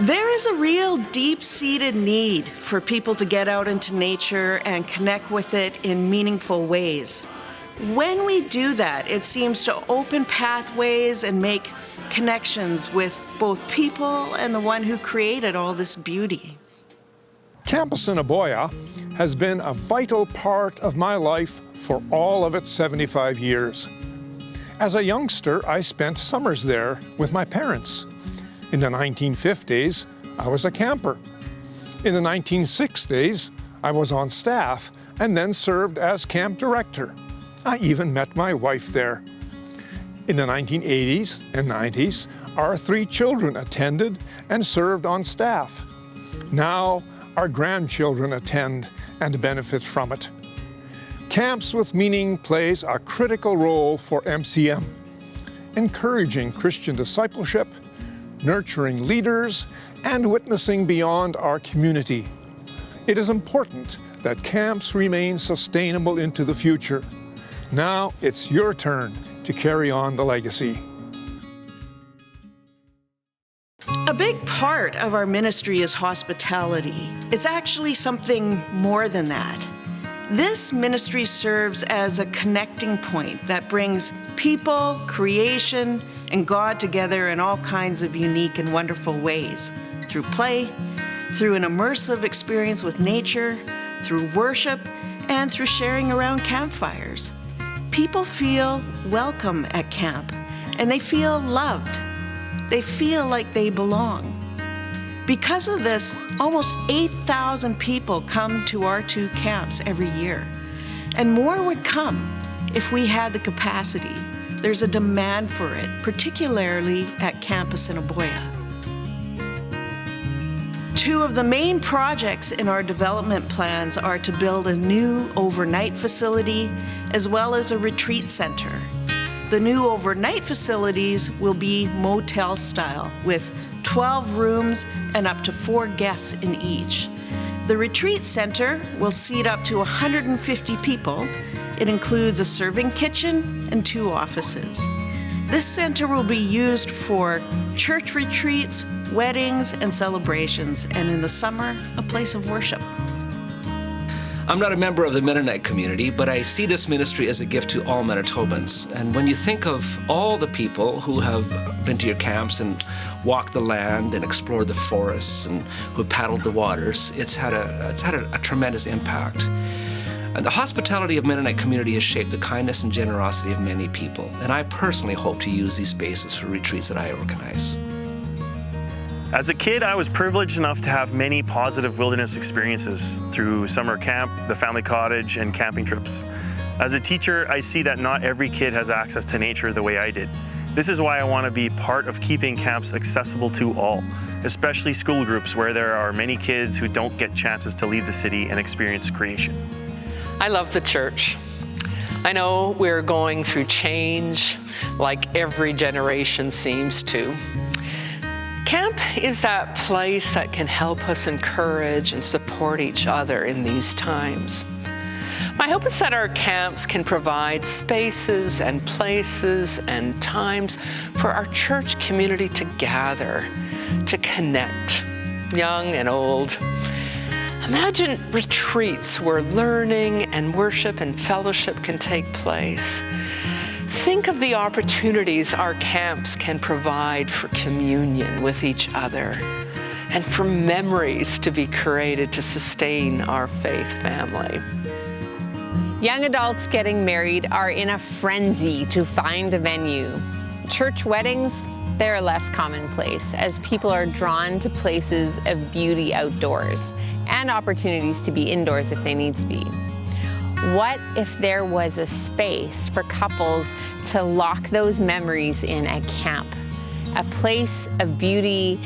There is a real deep-seated need for people to get out into nature and connect with it in meaningful ways. When we do that, it seems to open pathways and make connections with both people and the one who created all this beauty. Camp Assiniboia has been a vital part of my life for all of its 75 years. As a youngster, I spent summers there with my parents. In the 1950s, I was a camper. In the 1960s, I was on staff and then served as camp director. I even met my wife there. In the 1980s and 90s, our 3 children attended and served on staff. Now, our grandchildren attend and benefit from it. Camps with Meaning plays a critical role for MCM, encouraging Christian discipleship, nurturing leaders, and witnessing beyond our community. It is important that camps remain sustainable into the future. Now it's your turn to carry on the legacy. A big part of our ministry is hospitality. It's actually something more than that. This ministry serves as a connecting point that brings people, creation, and God together in all kinds of unique and wonderful ways. Through play, through an immersive experience with nature, through worship, and through sharing around campfires. People feel welcome at camp, and they feel loved. They feel like they belong. Because of this, almost 8,000 people come to our 2 camps every year, and more would come if we had the capacity. There's a demand for it, particularly at Camp Assiniboia. 2 of the main projects in our development plans are to build a new overnight facility as well as a retreat center. The new overnight facilities will be motel style with 12 rooms and up to 4 guests in each. The retreat center will seat up to 150 people. It includes a serving kitchen and 2 offices. This center will be used for church retreats, weddings, and celebrations, and in the summer, a place of worship. I'm not a member of the Mennonite community, but I see this ministry as a gift to all Manitobans. And when you think of all the people who have been to your camps and walked the land and explored the forests and who paddled the waters, it's had a tremendous impact. And the hospitality of Mennonite community has shaped the kindness and generosity of many people. And I personally hope to use these spaces for retreats that I organize. As a kid, I was privileged enough to have many positive wilderness experiences through summer camp, the family cottage, and camping trips. As a teacher, I see that not every kid has access to nature the way I did. This is why I want to be part of keeping camps accessible to all, especially school groups where there are many kids who don't get chances to leave the city and experience creation. I love the church. I know we're going through change like every generation seems to. Camp is that place that can help us encourage and support each other in these times. My hope is that our camps can provide spaces and places and times for our church community to gather, to connect, young and old. Imagine retreats where learning and worship and fellowship can take place. Think of the opportunities our camps can provide for communion with each other and for memories to be created to sustain our faith family. Young adults getting married are in a frenzy to find a venue. Church weddings, they're less commonplace as people are drawn to places of beauty outdoors and opportunities to be indoors if they need to be. What if there was a space for couples to lock those memories in at camp? A place of beauty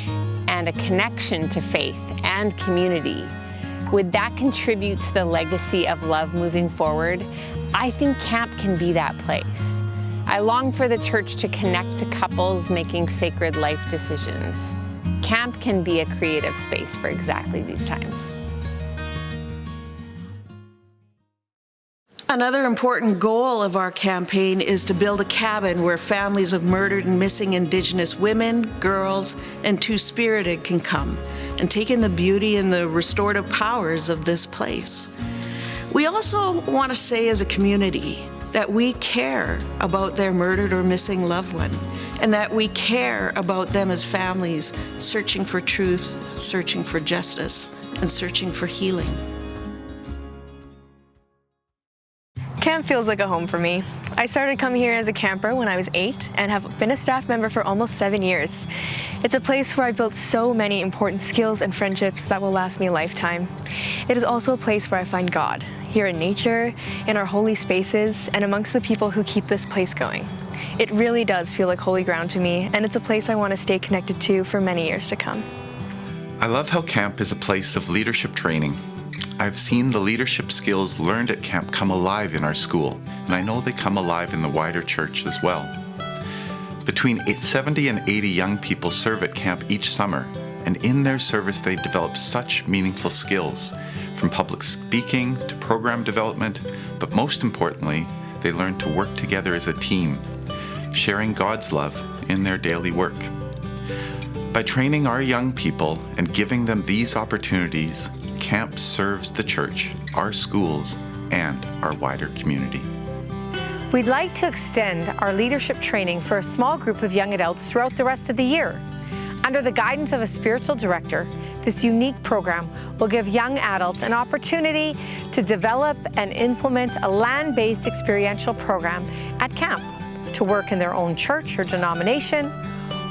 and a connection to faith and community. Would that contribute to the legacy of love moving forward? I think camp can be that place. I long for the church to connect to couples making sacred life decisions. Camp can be a creative space for exactly these times. Another important goal of our campaign is to build a cabin where families of murdered and missing Indigenous women, girls, and Two-Spirited can come and take in the beauty and the restorative powers of this place. We also want to say as a community that we care about their murdered or missing loved one, and that we care about them as families searching for truth, searching for justice, and searching for healing. Camp feels like a home for me. I started coming here as a camper when I was 8 and have been a staff member for almost 7 years. It's a place where I built so many important skills and friendships that will last me a lifetime. It is also a place where I find God, here in nature, in our holy spaces, and amongst the people who keep this place going. It really does feel like holy ground to me, and it's a place I want to stay connected to for many years to come. I love how camp is a place of leadership training. I've seen the leadership skills learned at camp come alive in our school, and I know they come alive in the wider church as well. Between 70 and 80 young people serve at camp each summer, and in their service they develop such meaningful skills, from public speaking to program development, but most importantly, they learn to work together as a team, sharing God's love in their daily work. By training our young people and giving them these opportunities, camp serves the church, our schools, and our wider community. We'd like to extend our leadership training for a small group of young adults throughout the rest of the year. Under the guidance of a spiritual director, this unique program will give young adults an opportunity to develop and implement a land-based experiential program at camp, to work in their own church or denomination,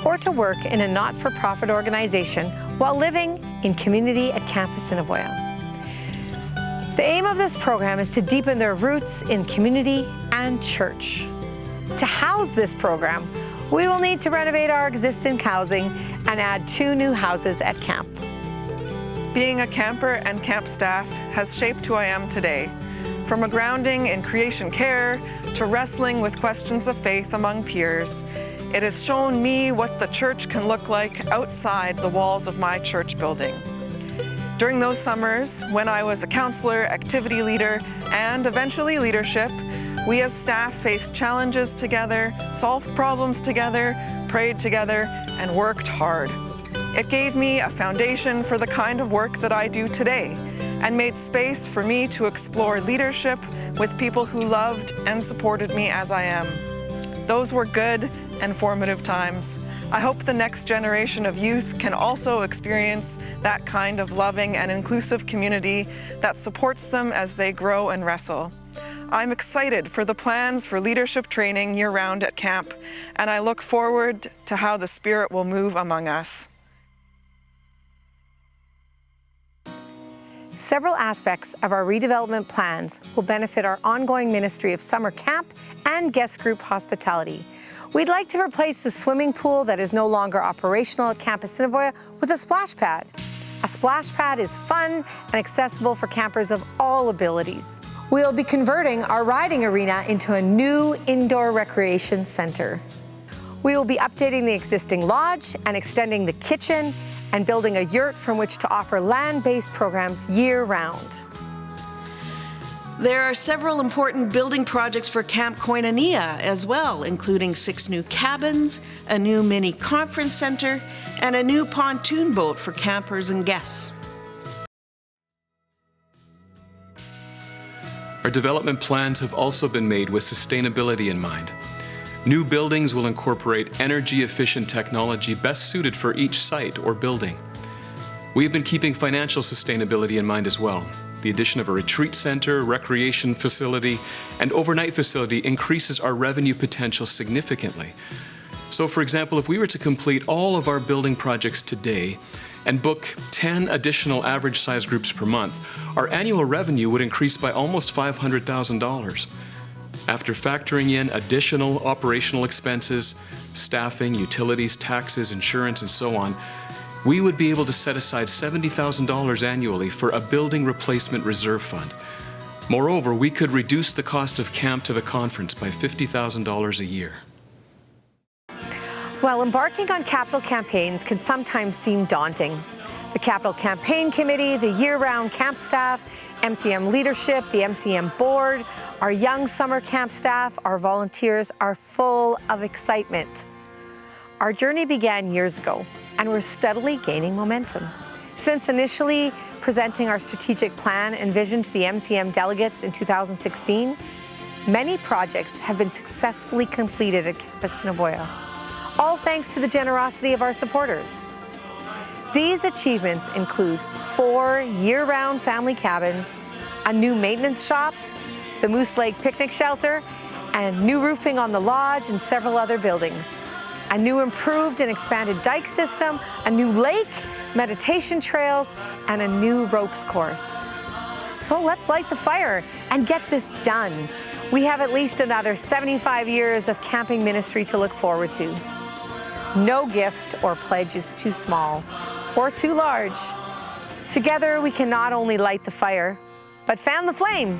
or to work in a not-for-profit organization while living in community at Camp Assiniboia. The aim of this program is to deepen their roots in community and church. To house this program, we will need to renovate our existing housing and add 2 new houses at camp. Being a camper and camp staff has shaped who I am today. From a grounding in creation care to wrestling with questions of faith among peers, it has shown me what the church can look like outside the walls of my church building. During those summers, when I was a counselor, activity leader, and eventually leadership, we as staff faced challenges together, solved problems together, prayed together, and worked hard. It gave me a foundation for the kind of work that I do today, and made space for me to explore leadership with people who loved and supported me as I am. Those were good and formative times. I hope the next generation of youth can also experience that kind of loving and inclusive community that supports them as they grow and wrestle. I'm excited for the plans for leadership training year-round at camp, and I look forward to how the Spirit will move among us. Several aspects of our redevelopment plans will benefit our ongoing ministry of summer camp and guest group hospitality. We'd like to replace the swimming pool that is no longer operational at Camp Assiniboia with a splash pad. A splash pad is fun and accessible for campers of all abilities. We'll be converting our riding arena into a new indoor recreation center. We will be updating the existing lodge and extending the kitchen and building a yurt from which to offer land-based programs year-round. There are several important building projects for Camp Koinonia as well, including 6 new cabins, a new mini conference center, and a new pontoon boat for campers and guests. Our development plans have also been made with sustainability in mind. New buildings will incorporate energy-efficient technology best suited for each site or building. We have been keeping financial sustainability in mind as well. The addition of a retreat center, recreation facility, and overnight facility increases our revenue potential significantly. So, for example, if we were to complete all of our building projects today and book 10 additional average size groups per month, our annual revenue would increase by almost $500,000. After factoring in additional operational expenses, staffing, utilities, taxes, insurance, and so on, we would be able to set aside $70,000 annually for a building replacement reserve fund. Moreover, we could reduce the cost of camp to the conference by $50,000 a year. While embarking on capital campaigns can sometimes seem daunting, the Capital Campaign Committee, the year-round camp staff, MCM leadership, the MCM board, our young summer camp staff, our volunteers are full of excitement. Our journey began years ago, and we're steadily gaining momentum. Since initially presenting our strategic plan and vision to the MCM delegates in 2016, many projects have been successfully completed at Campus Naboya, all thanks to the generosity of our supporters. These achievements include 4 year-round family cabins, a new maintenance shop, the Moose Lake Picnic Shelter, and new roofing on the lodge and several other buildings. A new improved and expanded dike system, a new lake, meditation trails, and a new ropes course. So let's light the fire and get this done. We have at least another 75 years of camping ministry to look forward to. No gift or pledge is too small or too large. Together, we can not only light the fire, but fan the flame.